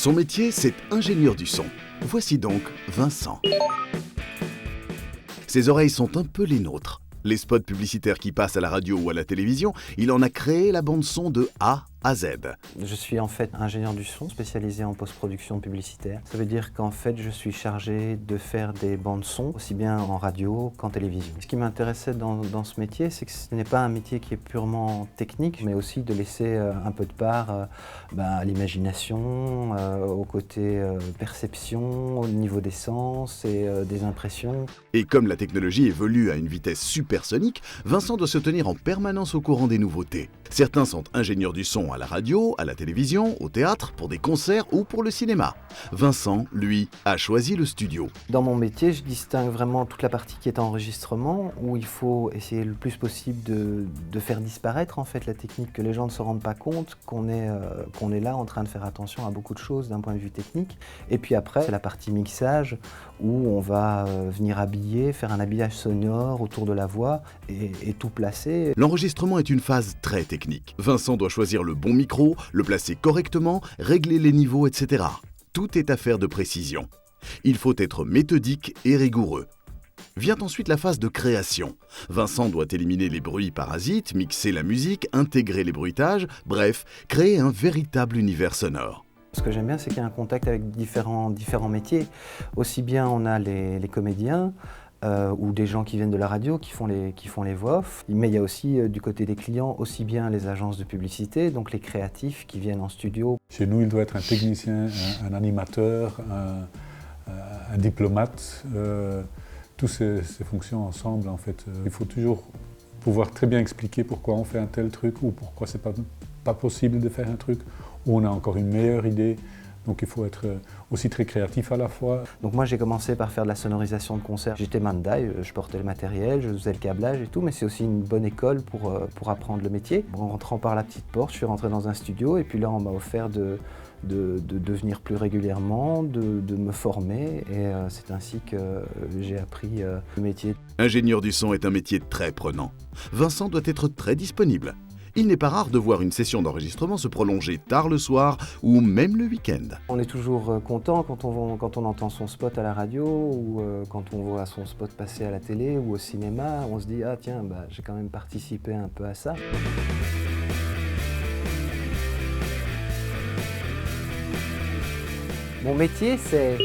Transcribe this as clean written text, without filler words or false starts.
Son métier, c'est ingénieur du son. Voici donc Vincent. Ses oreilles sont un peu les nôtres. Les spots publicitaires qui passent à la radio ou à la télévision, il en a créé la bande-son de A à Z. Je suis en fait ingénieur du son spécialisé en post-production publicitaire. Ça veut dire qu'en fait je suis chargé de faire des bandes son, aussi bien en radio qu'en télévision. Ce qui m'intéressait dans ce métier, c'est que ce n'est pas un métier qui est purement technique, mais aussi de laisser un peu de part à l'imagination, au côté perception, au niveau des sens et des impressions. Et comme la technologie évolue à une vitesse supersonique, Vincent doit se tenir en permanence au courant des nouveautés. Certains sont ingénieurs du son à la radio, à la télévision, au théâtre, pour des concerts ou pour le cinéma. Vincent, lui, a choisi le studio. Dans mon métier, je distingue vraiment toute la partie qui est enregistrement, où il faut essayer le plus possible de faire disparaître en fait la technique, que les gens ne se rendent pas compte qu'on est là en train de faire attention à beaucoup de choses d'un point de vue technique. Et puis après, c'est la partie mixage, où on va venir habiller, faire un habillage sonore autour de la voix et tout placer. L'enregistrement est une phase très technique. Vincent doit choisir le bon micro, le placer correctement, régler les niveaux, etc. Tout est affaire de précision. Il faut être méthodique et rigoureux. Vient ensuite la phase de création. Vincent doit éliminer les bruits parasites, mixer la musique, intégrer les bruitages, bref, créer un véritable univers sonore. Ce que j'aime bien, c'est qu'il y a un contact avec différents métiers. Aussi bien on a les comédiens, ou des gens qui viennent de la radio, qui font les voix off. Mais il y a aussi du côté des clients, aussi bien les agences de publicité, donc les créatifs qui viennent en studio. Chez nous, il doit être un technicien, un animateur, un diplomate, toutes ces fonctions ensemble en fait. Il faut toujours pouvoir très bien expliquer pourquoi on fait un tel truc ou pourquoi c'est pas possible de faire un truc, ou on a encore une meilleure idée. Donc il faut être aussi très créatif à la fois. Donc moi j'ai commencé par faire de la sonorisation de concert. J'étais mandai, je portais le matériel, je faisais le câblage et tout, mais c'est aussi une bonne école pour apprendre le métier. En rentrant par la petite porte, je suis rentré dans un studio et puis là on m'a offert de venir plus régulièrement, de me former et c'est ainsi que j'ai appris le métier. Ingénieur du son est un métier très prenant. Vincent doit être très disponible. Il n'est pas rare de voir une session d'enregistrement se prolonger tard le soir ou même le week-end. On est toujours content quand on entend son spot à la radio ou quand on voit son spot passer à la télé ou au cinéma. On se dit « Ah tiens, j'ai quand même participé un peu à ça ». Mon métier, c'est